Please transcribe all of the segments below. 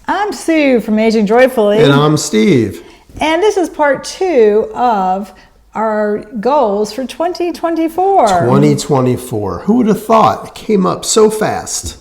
I'm Sue from Aging Joyfully. And I'm Steve. And this is part 2 of our goals for 2024. 2024. Who would have thought? It came up so fast.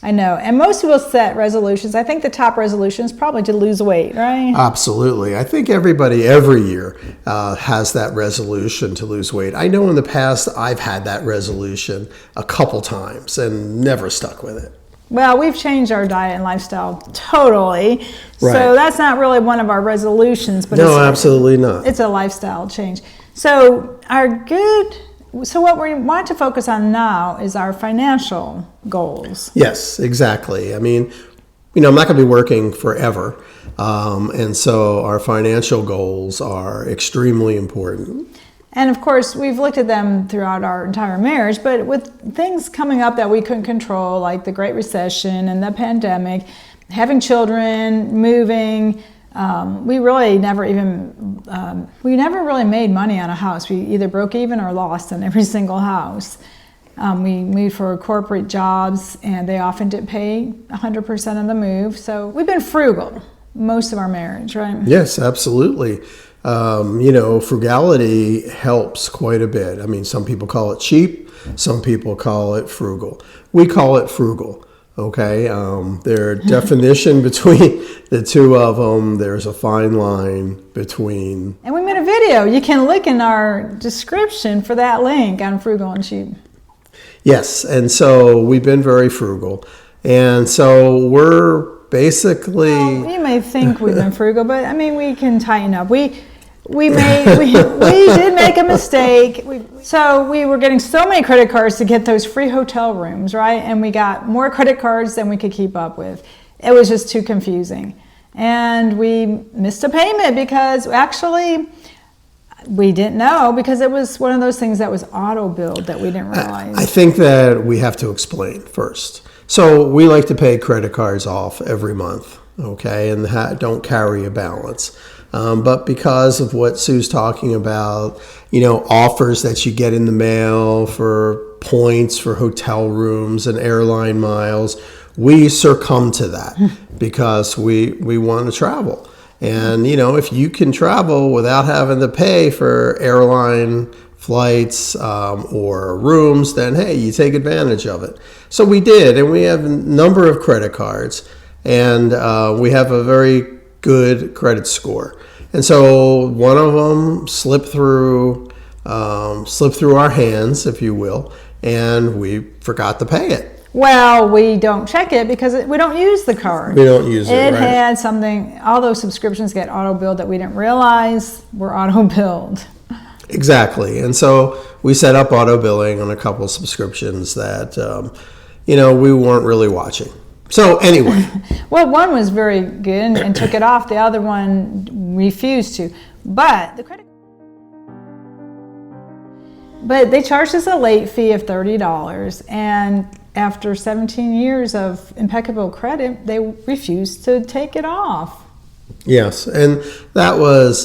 I know. And most people set resolutions. I think the top resolution is probably to lose weight, right? Absolutely. I think everybody every year has that resolution to lose weight. I know in the past I've had that resolution a couple times and never stuck with it. Well, we've changed our diet and lifestyle totally. Right. So that's not really one of our resolutions. But no, absolutely not. It's a lifestyle change. So what we want to focus on now is our financial goals. Yes, exactly. I mean, I'm not going to be working forever. And so our financial goals are extremely important. And of course, we've looked at them throughout our entire marriage, but with things coming up that we couldn't control, like the Great Recession and the pandemic, having children, moving, we never really made money on a house. We either broke even or lost on every single house. We moved for corporate jobs, and they often didn't pay 100% of the move. So we've been frugal most of our marriage, right? Yes, absolutely. Frugality helps quite a bit. I mean, some people call it cheap, some people call it frugal. We call it frugal, okay? Their definition between the two of them, there's a fine line between... And we made a video. You can look in our description for that link on frugal and cheap. Yes, and so we've been very frugal. And so we're basically... Well, you may think we've been frugal, but I mean, we can tighten up. We did make a mistake. So we were getting so many credit cards to get those free hotel rooms, right? And we got more credit cards than we could keep up with. It was just too confusing. And we missed a payment because actually we didn't know, because it was one of those things that was auto-billed that we didn't realize. I think that we have to explain first. So we like to pay credit cards off every month, okay, and don't carry a balance. But because of what Sue's talking about, offers that you get in the mail for points for hotel rooms and airline miles, we succumb to that because we want to travel. And, if you can travel without having to pay for airline flights or rooms, then hey, you take advantage of it. So we did, and we have a number of credit cards, and we have a very good credit score. And so one of them slipped through our hands, if you will, and we forgot to pay it. Well, we don't check it because we don't use the card. We don't use it, It right? had something, all those subscriptions get auto-billed that we didn't realize were auto-billed. Exactly. And so we set up auto billing on a couple of subscriptions that, we weren't really watching. So anyway. Well, one was very good and took it off. The other one refused to. But they charged us a late fee of $30. And after 17 years of impeccable credit, they refused to take it off. Yes. And that was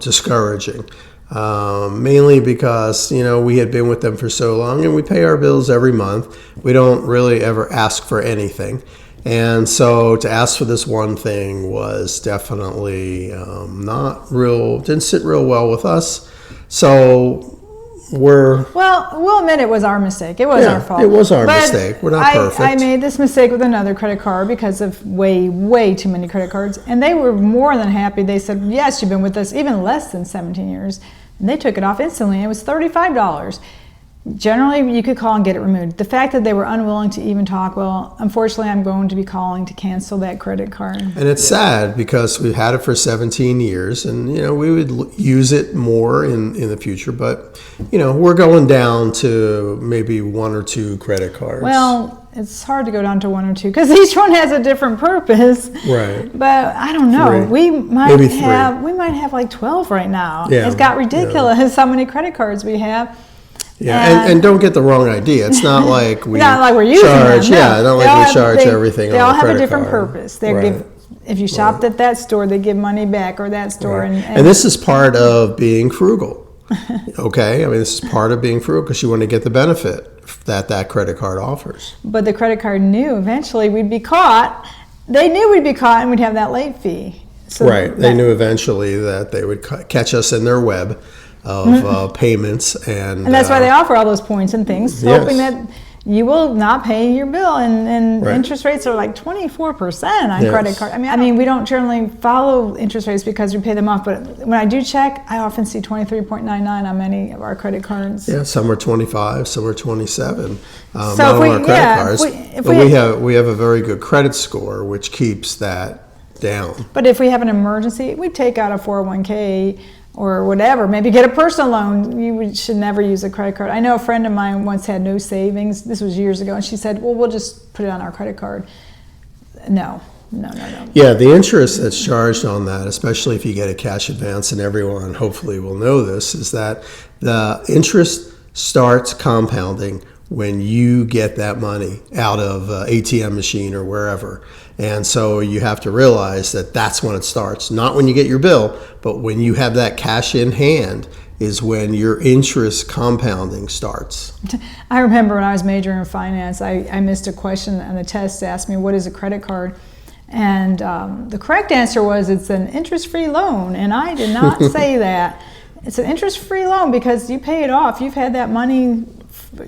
discouraging. Mainly because, we had been with them for so long and we pay our bills every month. We don't really ever ask for anything. And so to ask for this one thing was definitely didn't sit real well with us. So we'll admit it was our mistake. It was our fault. It was our mistake. We're not perfect. I made this mistake with another credit card because of way too many credit cards. And they were more than happy. They said, yes, you've been with us even less than 17 years. And they took it off instantly. It was $35. Generally, you could call and get it removed. The fact that they were unwilling to even talk, well, unfortunately, I'm going to be calling to cancel that credit card. And it's sad because we had it for 17 years and, we would use it more in the future. But, we're going down to maybe 1 or 2 credit cards. Well, it's hard to go down to 1 or 2 because each one has a different purpose. Right. But I don't know. 3. We might have like 12 right now. Yeah, it's got ridiculous how many credit cards we have. Yeah, and don't get the wrong idea. It's not like we we're using charge. them. No. Yeah, not like we charge everything. They on all a have a credit different card. purpose. If you shopped at that store, they give money back, or that store. Right. And this is part of being frugal. Okay, I mean, this is part of being frugal because you want to get the benefit that credit card offers. But the credit card knew eventually we'd be caught. they knew we'd be caught and we'd have that late fee. So right. They knew eventually that they would catch us in their web of payments. And that's why they offer all those points and things, yes. hoping that you will not pay your bill. And right. interest rates are like 24% on yes. credit card. I mean, we don't generally follow interest rates because we pay them off. But when I do check, I often see 23.99 on many of our credit cards. Yeah, some are 25, some are 27. So not on our credit cards. if we have a very good credit score, which keeps that down. But if we have an emergency, we take out a 401k or whatever, maybe get a personal loan. You should never use a credit card. I know a friend of mine once had no savings. This was years ago, and she said, well, we'll just put it on our credit card. No. Yeah, the interest that's charged on that, especially if you get a cash advance, and everyone hopefully will know this, is that the interest starts compounding when you get that money out of an ATM machine or wherever. And so you have to realize that that's when it starts, not when you get your bill, but when you have that cash in hand is when your interest compounding starts. I remember when I was majoring in finance, I missed a question on the test that asked me, what is a credit card? And the correct answer was, it's an interest-free loan. And I did not say that. It's an interest-free loan because you pay it off. You've had that money,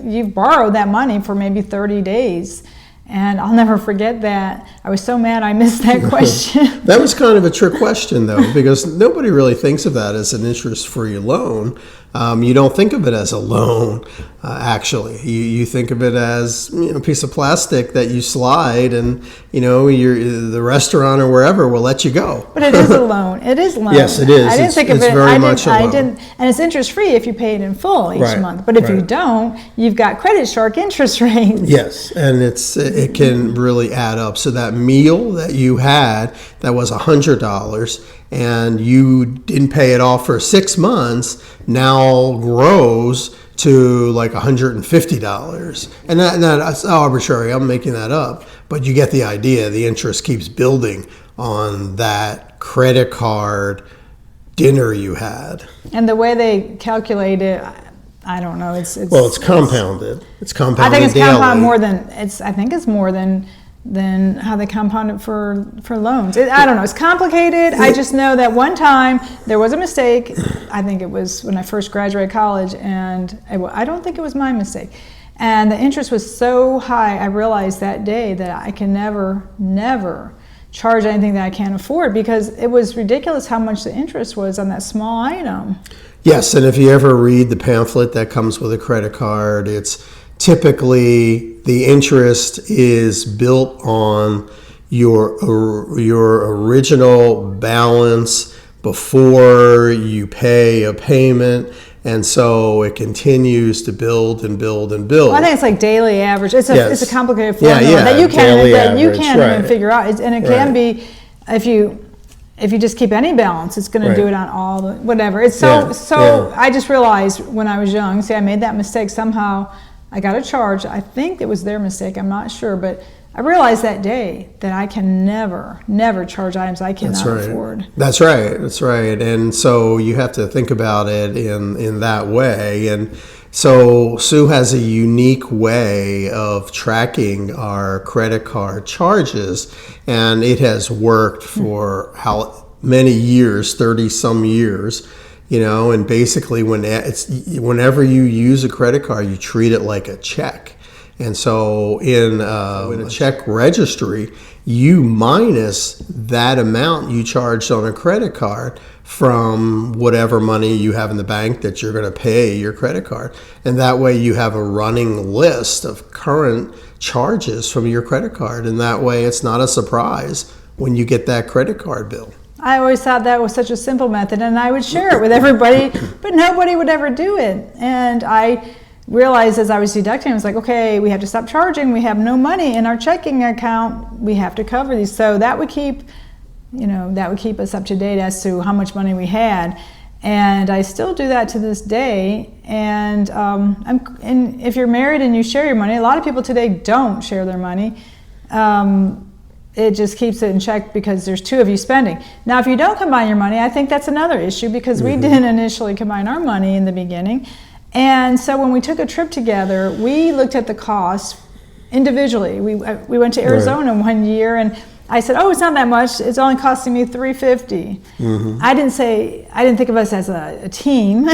you've borrowed that money for maybe 30 days. And I'll never forget that. I was so mad I missed that question. That was kind of a trick question, though, because nobody really thinks of that as an interest-free loan. You don't think of it as a loan, actually. You think of it as a piece of plastic that you slide, and the restaurant or wherever will let you go. But it is a loan. It is a loan. Yes, it is. I didn't think of it. Very much a loan. And it's interest-free if you pay it in full each right, month. But if right. you don't, you've got credit shark interest rates. Yes, and it can really add up. So that meal that you had that was $100 and you didn't pay it off for 6 months now grows to like $150. And that's arbitrary. I'm making that up. But you get the idea. The interest keeps building on that credit card dinner you had. And the way they calculate it, I don't know. It's compounded. It's compounded. I think it's daily. compounded more than I think it's more than how they compound it for loans. I don't know. It's complicated. I just know that one time there was a mistake. I think it was when I first graduated college, and I don't think it was my mistake. And the interest was so high, I realized that day that I can never charge anything that I can't afford, because it was ridiculous how much the interest was on that small item. Yes, and if you ever read the pamphlet that comes with a credit card, it's typically the interest is built on your original balance before you pay a payment, and so it continues to build and build and build. Well, I think it's like daily average. It's a complicated formula that you can't even figure out. And it can be if you just keep any balance, it's going to do it on all the whatever. It's so. I just realized when I was young. See, I made that mistake. Somehow I got a charge. I think it was their mistake. I'm not sure, but I realized that day that I can never charge items I cannot afford. That's right. And so you have to think about it in that way. And so Sue has a unique way of tracking our credit card charges, and it has worked for how many years, 30 some years. And basically whenever you use a credit card, you treat it like a check. And so in a check registry, you minus that amount you charged on a credit card from whatever money you have in the bank that you're going to pay your credit card. And that way you have a running list of current charges from your credit card. And that way it's not a surprise when you get that credit card bill. I always thought that was such a simple method, and I would share it with everybody, but nobody would ever do it. And I realized as I was deducting, I was like, okay, we have to stop charging. We have no money in our checking account. We have to cover these. So that would keep us up to date as to how much money we had. And I still do that to this day. And if you're married and you share your money, a lot of people today don't share their money. It just keeps it in check because there's two of you spending. Now, if you don't combine your money, I think that's another issue, because we didn't initially combine our money in the beginning. And so when we took a trip together, we looked at the cost individually. We went to Arizona one year, and I said, "Oh, it's not that much. It's only costing me $350." I didn't think of us as a team.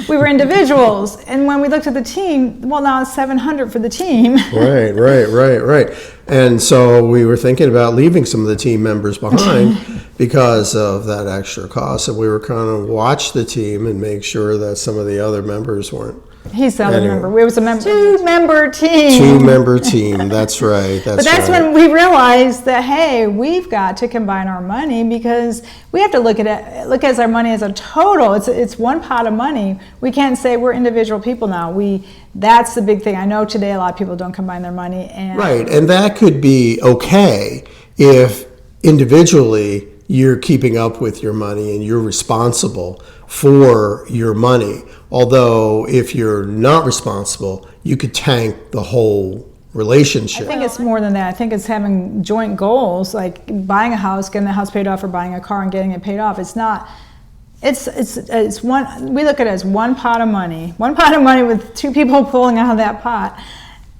We were individuals, and when we looked at the team, well, now it's $700 for the team. Right. And so we were thinking about leaving some of the team members behind because of that extra cost, and we were kind of watch the team and make sure that some of the other members weren't. He's the other member. It was a two-member team. Two-member team. That's right. But that's when we realized that, hey, we've got to combine our money, because we have to look at our money as a total. It's one pot of money. We can't say we're individual people now. That's the big thing. I know today a lot of people don't combine their money. Right, and that could be okay if individually you're keeping up with your money and you're responsible for your money. Although if you're not responsible, you could tank the whole relationship. I think it's more than that. I think it's having joint goals, like buying a house, getting the house paid off, or buying a car and getting it paid off. It's not. It's one. We look at it as one pot of money. One pot of money with two people pulling out of that pot,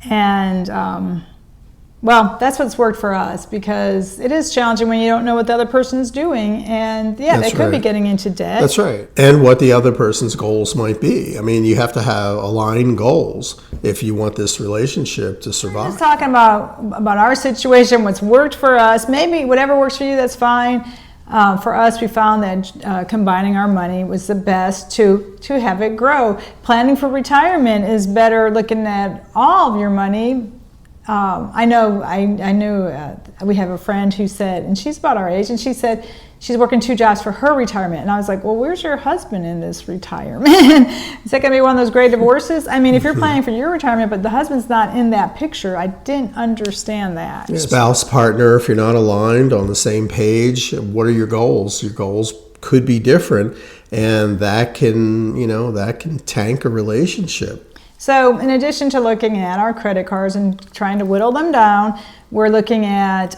and well, that's what's worked for us, because it is challenging when you don't know what the other person is doing, and they could be getting into debt. That's right. And what the other person's goals might be. I mean, you have to have aligned goals if you want this relationship to survive. We're just talking about our situation, what's worked for us. Maybe whatever works for you, that's fine. For us, we found that combining our money was the best to have it grow. Planning for retirement is better looking at all of your money. I knew we have a friend who said, and she's about our age, and she said she's working 2 jobs for her retirement. And I was like, well, where's your husband in this retirement? Is that going to be one of those great divorces? I mean, if you're planning for your retirement, but the husband's not in that picture, I didn't understand that. Spouse, partner, if you're not aligned on the same page, what are your goals? Your goals could be different, and that can tank a relationship. So in addition to looking at our credit cards and trying to whittle them down, we're looking at,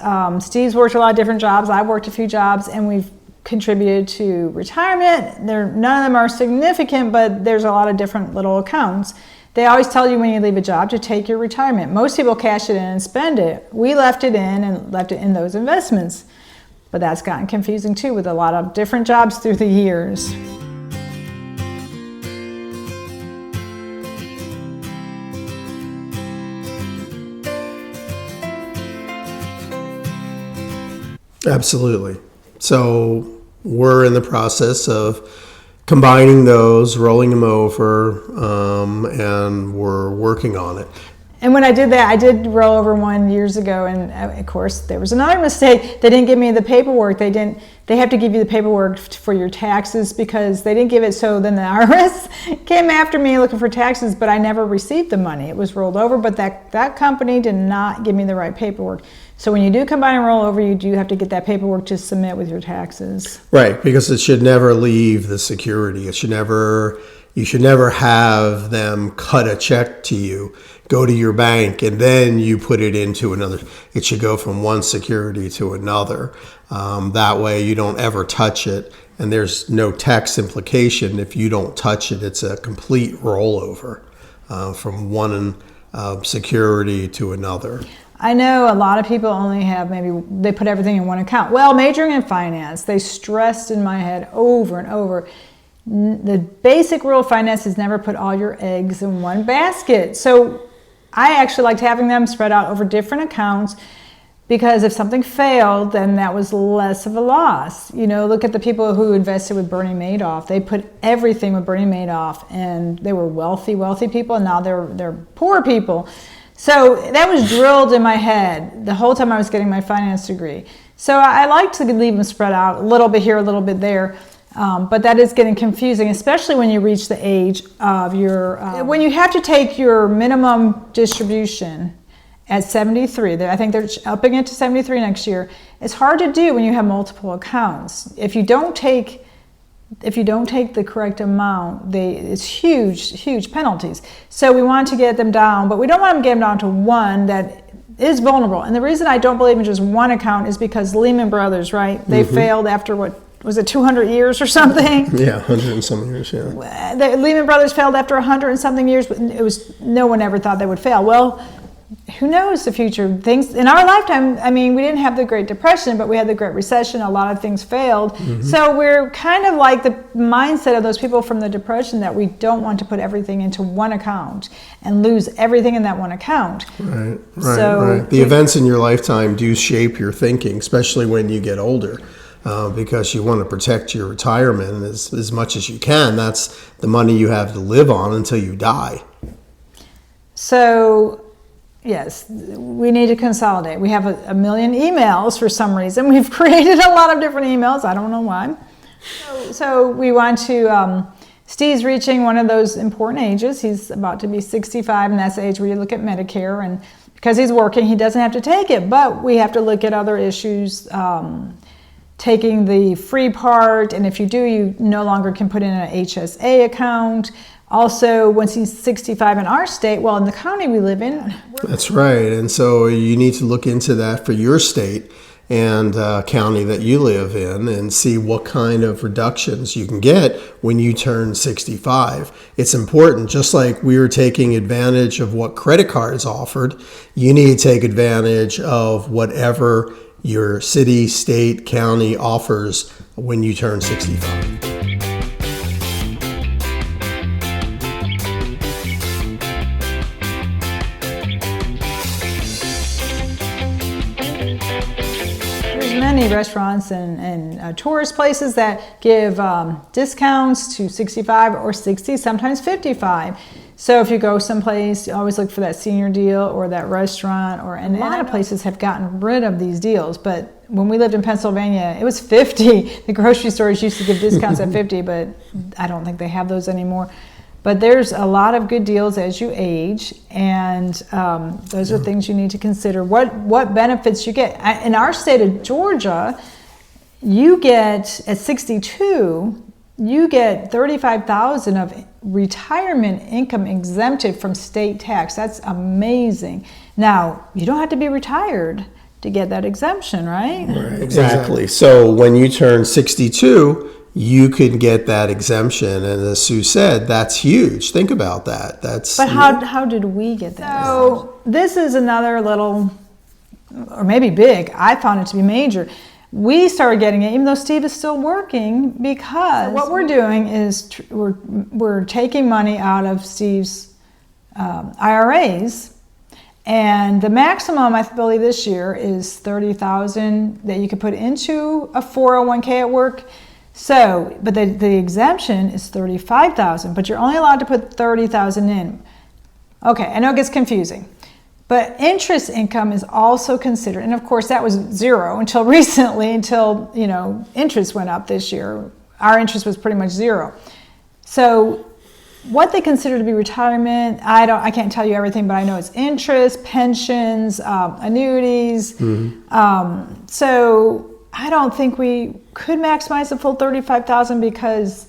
Steve's worked a lot of different jobs, I've worked a few jobs, and we've contributed to retirement. None of them are significant, but there's a lot of different little accounts. They always tell you when you leave a job to take your retirement. Most people cash it in and spend it. We left it in those investments. But that's gotten confusing too, with a lot of different jobs through the years. Absolutely. So we're in the process of combining those, rolling them over, and we're working on it. And when I did that, I did roll over one years ago, and of course there was another mistake. They didn't give me the paperwork. They have to give you the paperwork for your taxes, because they didn't give it. So then the IRS came after me looking for taxes, but I never received the money. It was rolled over, but that company did not give me the right paperwork. So when you do combine and roll over, you do have to get that paperwork to submit with your taxes. Right, because it should never leave the security. You should never have them cut a check to you, go to your bank, and then you put it into another. It should go from one security to another. That way you don't ever touch it, and there's no tax implication if you don't touch it. It's a complete rollover from one security to another. I know a lot of people only have, maybe they put everything in one account. Well, majoring in finance, they stressed in my head over and over, the basic rule of finance is never put all your eggs in one basket. So I actually liked having them spread out over different accounts, because if something failed, then that was less of a loss. Look at the people who invested with Bernie Madoff. They put everything with Bernie Madoff, and they were wealthy people, and now they're poor people. So that was drilled in my head the whole time I was getting my finance degree. So I like to leave them spread out, a little bit here, a little bit there. But that is getting confusing, especially when you reach the age of when you have to take your minimum distribution at 73. I think they're upping it to 73 next year. It's hard to do when you have multiple accounts. If you don't take the correct amount, it's huge penalties. So we want to get them down, but we don't want to get them down to one that is vulnerable. And the reason I don't believe in just one account is because Lehman Brothers, right? They failed after what was it, 200 years or something? Yeah, 100 and some years, yeah. The Lehman Brothers failed after 100 and something years, but no one ever thought they would fail. Well, who knows the future? Things in our lifetime, I mean, we didn't have the Great Depression, but we had the Great Recession. A lot of things failed. So we're kind of like the mindset of those people from the Depression, that we don't want to put everything into one account and lose everything in that one account. Right. The events in your lifetime do shape your thinking, especially when you get older. Because you want to protect your retirement as much as you can. That's the money you have to live on until you die. So, yes, we need to consolidate. We have a million emails for some reason. We've created a lot of different emails. I don't know why. So we want to, Steve's reaching one of those important ages. He's about to be 65, and that's the age where you look at Medicare. And because he's working, he doesn't have to take it. But we have to look at other issues, taking the free part, and if you do, you no longer can put in an HSA account. Also, once he's 65 in our state, well, in the county we live in. That's right, and so you need to look into that for your state and county that you live in and see what kind of reductions you can get when you turn 65. It's important, just like we were taking advantage of what credit cards offered, you need to take advantage of whatever your city, state, county offers when you turn 65. There's many restaurants and tourist places that give discounts to 65 or 60, sometimes 55. So if you go someplace, you always look for that senior deal or that restaurant, and a lot of places have gotten rid of these deals. But when we lived in Pennsylvania, it was 50. The grocery stores used to give discounts at 50, but I don't think they have those anymore. But there's a lot of good deals as you age, and those are things you need to consider. What benefits you get. In our state of Georgia, you get, at 62, you get $35,000 of retirement income exempted from state tax. That's amazing. Now, you don't have to be retired to get that exemption, right? Right, exactly. So when you turn 62, you could get that exemption, and as Sue said, that's huge. Think about that. But how did we get that? So this is another little, or maybe big, I found it to be major. We started getting it, even though Steve is still working, because what we're doing is we're taking money out of Steve's IRAs, and the maximum, I believe, this year is $30,000 that you could put into a 401k at work. So, but the exemption is $35,000, but you're only allowed to put $30,000 in. Okay, I know it gets confusing. But interest income is also considered, and of course that was zero until recently, until interest went up this year. Our interest was pretty much zero. So what they consider to be retirement, I can't tell you everything, but I know it's interest, pensions, annuities. So I don't think we could maximize the full $35,000 because,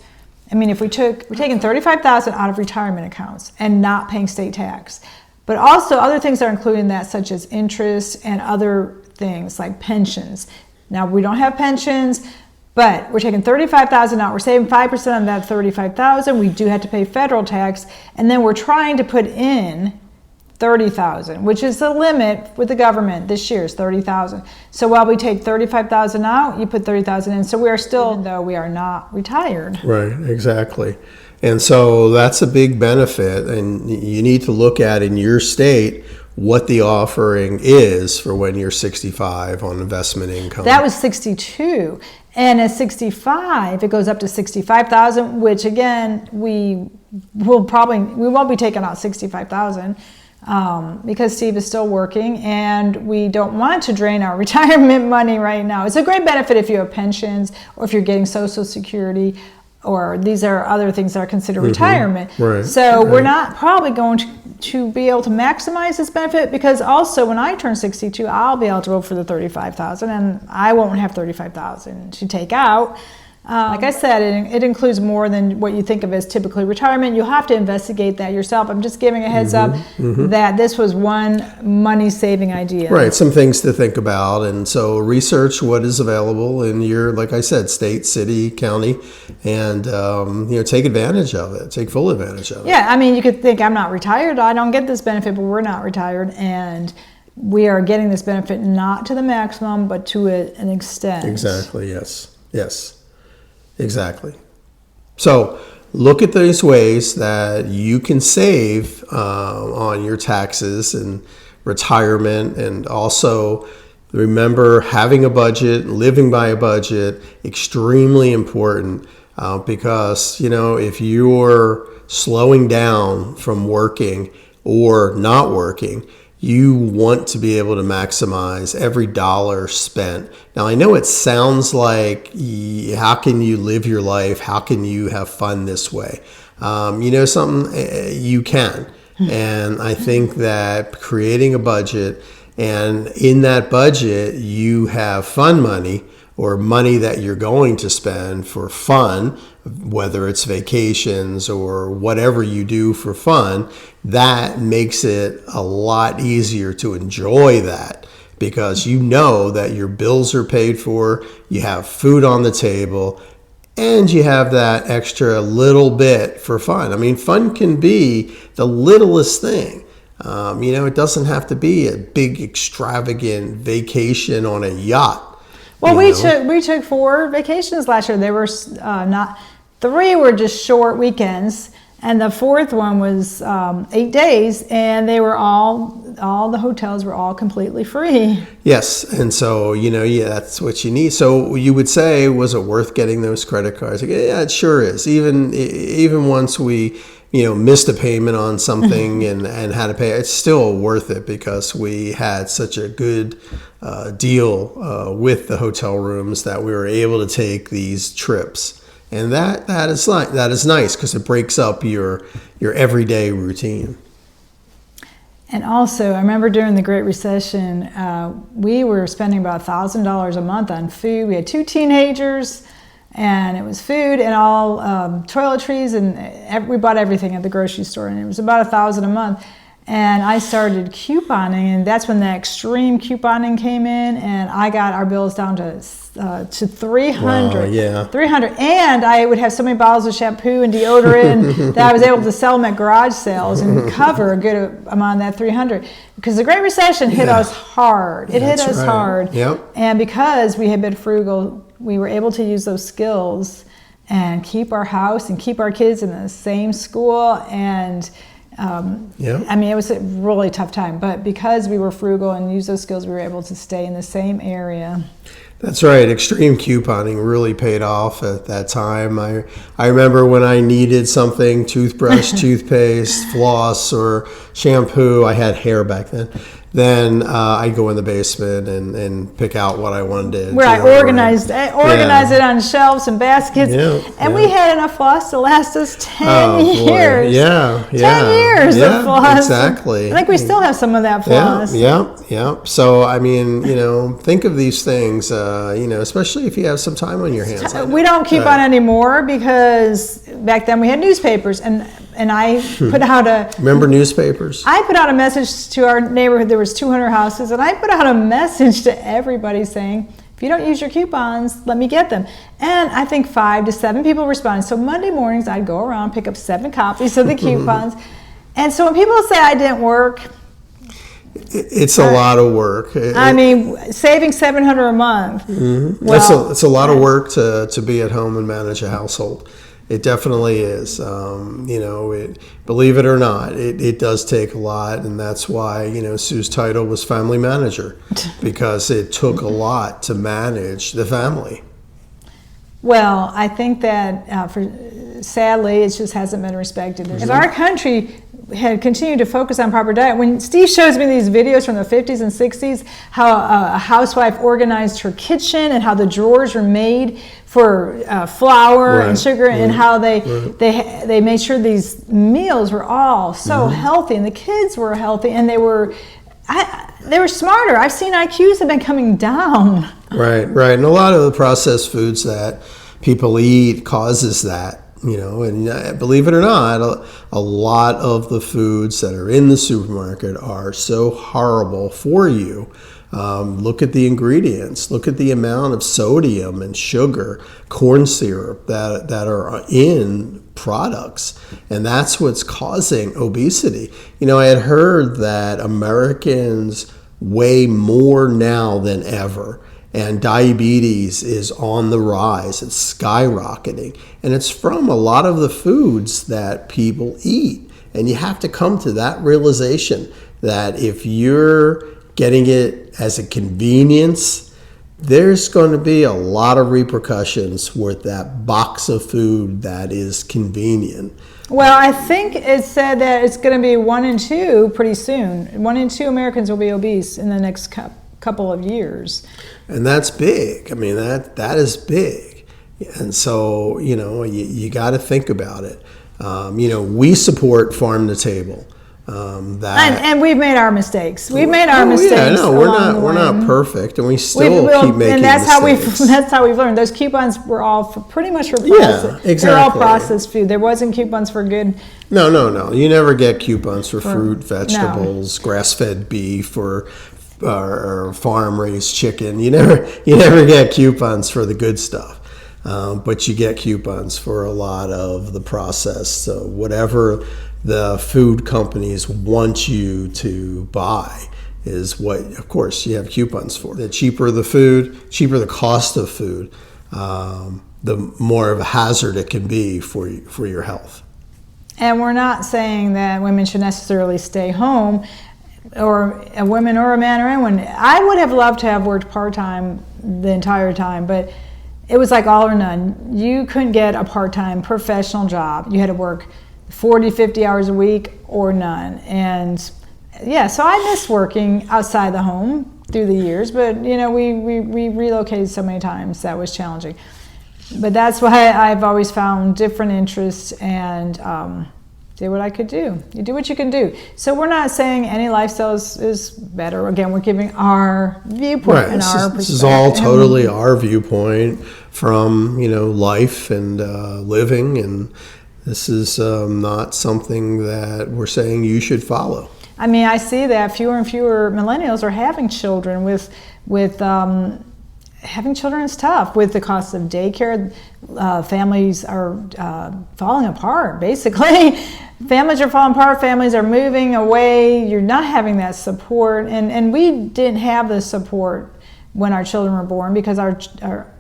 I mean, if we're taking $35,000 out of retirement accounts and not paying state tax. But also other things are included in that, such as interest and other things like pensions. Now, we don't have pensions, but we're taking $35,000 out. We're saving 5% on that $35,000. We do have to pay federal tax, and then we're trying to put in $30,000, which is the limit with the government this year, is $30,000. So while we take $35,000 out, you put $30,000 in. So we are still, even though we are not retired. Right, exactly. And so that's a big benefit, and you need to look at in your state what the offering is for when you're 65 on investment income. That was 62, and at 65 it goes up to 65,000, which again we won't be taking out 65,000 because Steve is still working, and we don't want to drain our retirement money right now. It's a great benefit if you have pensions or if you're getting Social Security, or these are other things that are considered retirement. Right. So we're not probably going to be able to maximize this benefit, because also when I turn 62, I'll be eligible for the $35,000, and I won't have $35,000 to take out. Like I said, it includes more than what you think of as typically retirement. You'll have to investigate that yourself. I'm just giving a heads up that this was one money-saving idea. Right, some things to think about. And so research what is available in your, like I said, state, city, county, and take advantage of it. Take full advantage of it. Yeah, I mean, you could think, I'm not retired, I don't get this benefit, but we're not retired, and we are getting this benefit not to the maximum, but to an extent. Exactly, yes. Exactly. So look at those ways that you can save on your taxes and retirement, and also remember having a budget, living by a budget, extremely important because, if you're slowing down from working or not working, you want to be able to maximize every dollar spent. Now, I know it sounds like, how can you live your life? How can you have fun this way? You can. And I think that creating a budget, and in that budget, you have fun money, or money that you're going to spend for fun, whether it's vacations or whatever you do for fun, that makes it a lot easier to enjoy that, because you know that your bills are paid for, you have food on the table, and you have that extra little bit for fun. I mean, fun can be the littlest thing. It doesn't have to be a big extravagant vacation on a yacht. Well, we took 4 vacations last year. They were not 3 were just short weekends, and the 4th one was 8 days, and they were all the hotels were all completely free. Yes, and so that's what you need. So you would say, was it worth getting those credit cards? Like, yeah, it sure is. Even once we missed a payment on something and had to pay, it's still worth it, because we had such a good deal with the hotel rooms that we were able to take these trips. And that is nice, because it breaks up your everyday routine. And also, I remember during the Great Recession, we were spending about $1,000 a month on food. We had 2 teenagers, and it was food and all toiletries, and we bought everything at the grocery store, and it was about $1,000 a month. And I started couponing, and that's when the extreme couponing came in, and I got our bills down to $300. Wow, yeah. $300, and I would have so many bottles of shampoo and deodorant that I was able to sell them at garage sales and cover a good amount of that $300. Because the Great Recession hit us hard. It hit us hard. Yep. And because we had been frugal, we were able to use those skills and keep our house and keep our kids in the same school. And I mean, it was a really tough time, but because we were frugal and used those skills, we were able to stay in the same area. That's right. Extreme couponing really paid off at that time. I remember when I needed something, toothbrush, toothpaste, floss, or shampoo. I had hair back then. Then I'd go in the basement and pick out what I wanted. Where I organized it on shelves and baskets. And we had enough floss to last us 10 years. Yeah. 10 years of floss. Exactly. I think we still have some of that floss. Yeah. So, I mean, think of these things, especially if you have some time on your hands. We don't keep on anymore, because back then we had newspapers, and I put out Remember newspapers? I put out a message to our neighborhood. There was 200 houses, and I put out a message to everybody saying, if you don't use your coupons, let me get them. And I think 5 to 7 people responded. So Monday mornings, I'd go around, pick up 7 copies of the coupons. And so when people say I didn't work, it's a lot of work. Saving $700 a month. Mm-hmm. Well, it's a lot of work to be at home and manage a household. It definitely is. Believe it or not, it does take a lot, and that's why Sue's title was family manager, because it took a lot to manage the family. Well, I think that sadly, it just hasn't been respected. If our country had continued to focus on proper diet, when Steve shows me these videos from the 50s and 60s, how a housewife organized her kitchen and how the drawers were made for flour and sugar, and how they made sure these meals were all so healthy, and the kids were healthy, and they were smarter. I've seen IQs have been coming down. Right. And a lot of the processed foods that people eat causes that. And believe it or not, a lot of the foods that are in the supermarket are so horrible for you. Look at the ingredients. Look at the amount of sodium and sugar, corn syrup that are in products. And that's what's causing obesity. I had heard that Americans weigh more now than ever. And diabetes is on the rise. It's skyrocketing. And it's from a lot of the foods that people eat. And you have to come to that realization that if you're getting it as a convenience, there's going to be a lot of repercussions with that box of food that is convenient. Well, I think it said that it's going to be 1 in 2 pretty soon. 1 in 2 Americans will be obese in the next couple of years. And that's big. I mean, that is big. And so, you got to think about it. We support farm to table. And we've made our mistakes. We've made our mistakes. Yeah, no, we're not perfect, and we still keep making and that's mistakes. That's how we've learned. Those coupons were all pretty much for Yeah, processed. exactly. They're all processed food. There wasn't coupons for good. No. You never get coupons for fruit, vegetables, grass-fed beef, or farm-raised chicken. You never get coupons for the good stuff. But you get coupons for a lot of the processed, whatever the food companies want you to buy is what, of course, you have coupons for. The cheaper the food, cheaper the cost of food, the more of a hazard it can be for your health. And we're not saying that women should necessarily stay home, or a woman or a man or anyone. I would have loved to have worked part-time the entire time, but it was like all or none. You couldn't get a part-time professional job. You had to work 40, 50 hours a week or none. And so I miss working outside the home through the years, but we relocated so many times that was challenging. But that's why I've always found different interests and did what I could do. You do what you can do. So we're not saying any lifestyle is better. Again, we're giving our viewpoint and our perspective. This is all totally our viewpoint from life and living, and this is not something that we're saying you should follow. I mean, I see that fewer and fewer millennials are having children. With having children is tough. With the cost of daycare, families are falling apart, basically. Families are falling apart, families are moving away, you're not having that support. And we didn't have the support when our children were born because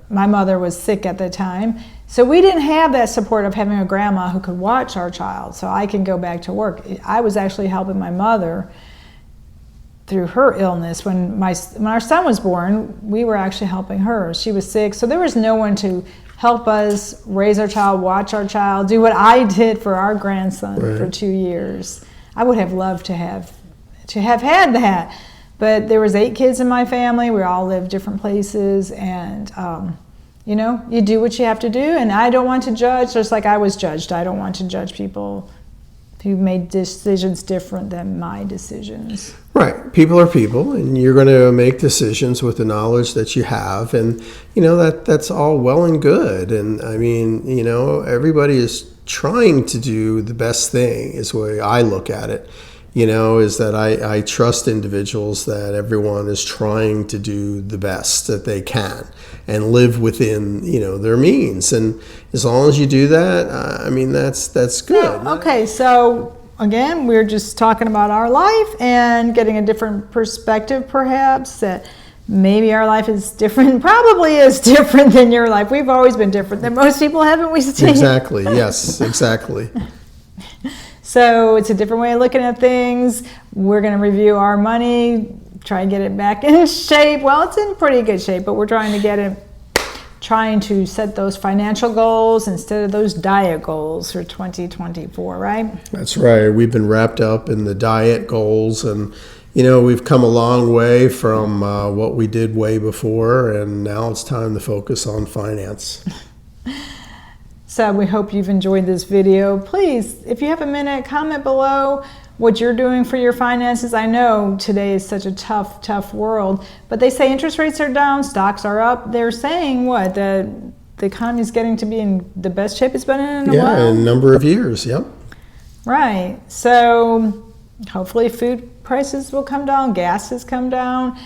my mother was sick at the time. So we didn't have that support of having a grandma who could watch our child so I can go back to work. I was actually helping my mother through her illness. When our son was born, we were actually helping her. She was sick, so there was no one to help us raise our child, watch our child, do what I did for our grandson for 2 years. I would have loved to have had that, but there was 8 kids in my family. We all lived different places, and you do what you have to do. And I don't want to judge, just like I was judged. I don't want to judge people who made decisions different than my decisions. Right. People are people, and you're going to make decisions with the knowledge that you have. And, that's all well and good. And, I mean, everybody is trying to do the best thing is the way I look at it. Is that I trust individuals that everyone is trying to do the best that they can and live within, their means. And as long as you do that, I mean, that's good. Okay, so again, we're just talking about our life and getting a different perspective, perhaps, that maybe our life is different, probably is different than your life. We've always been different than most people, haven't we, Steve? Exactly, yes, exactly. So it's a different way of looking at things. We're going to review our money, try and get it back in shape. Well, it's in pretty good shape, but we're trying to set those financial goals instead of those diet goals for 2024, right? That's right. We've been wrapped up in the diet goals, and we've come a long way from what we did way before, and now it's time to focus on finance. So we hope you've enjoyed this video. Please, if you have a minute, comment below what you're doing for your finances. I know today is such a tough world, but they say interest rates are down, stocks are up. They're saying what? That the economy's getting to be in the best shape it's been in a Yeah, while. in a number of years. Yep. Right. So hopefully food prices will come down, gas has come down,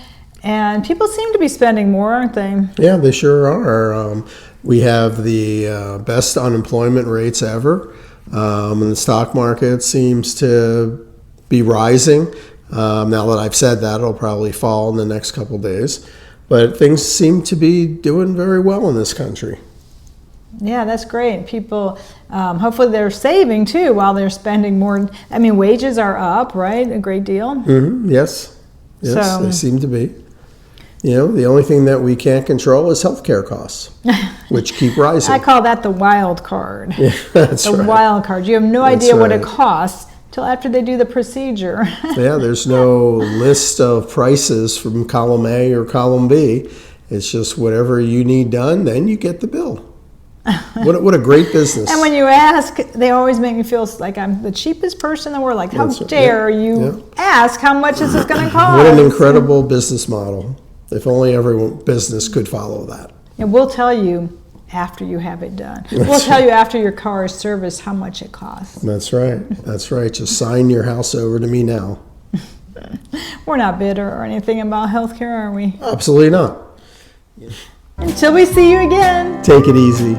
and people seem to be spending more, aren't they? Yeah, they sure are. We have the best unemployment rates ever, and the stock market seems to be rising. Now that I've said that, it'll probably fall in the next couple of days. But things seem to be doing very well in this country. Yeah, that's great. People, hopefully they're saving too while they're spending more. I mean, wages are up, right? A great deal. Mm-hmm. Yes, So- they seem to be. You know, the only thing that we can't control is healthcare costs, which keep rising. I call that the wild card. Yeah, that's The right. wild card. You have no That's idea what it right. costs till after they do the procedure. Yeah, there's no list of prices from column A or column B. It's just whatever you need done, then you get the bill. What a great business. And when you ask, they always make me feel like I'm the cheapest person in the world. Like, how That's right. dare Yeah. you Yeah. ask how much is this going to cost? What an incredible business model. If only every business could follow that. And we'll tell you after you have it done. We'll tell you after your car is serviced how much it costs. That's right. That's right. Just sign your house over to me now. We're not bitter or anything about healthcare, are we? Absolutely not. Until we see you again. Take it easy.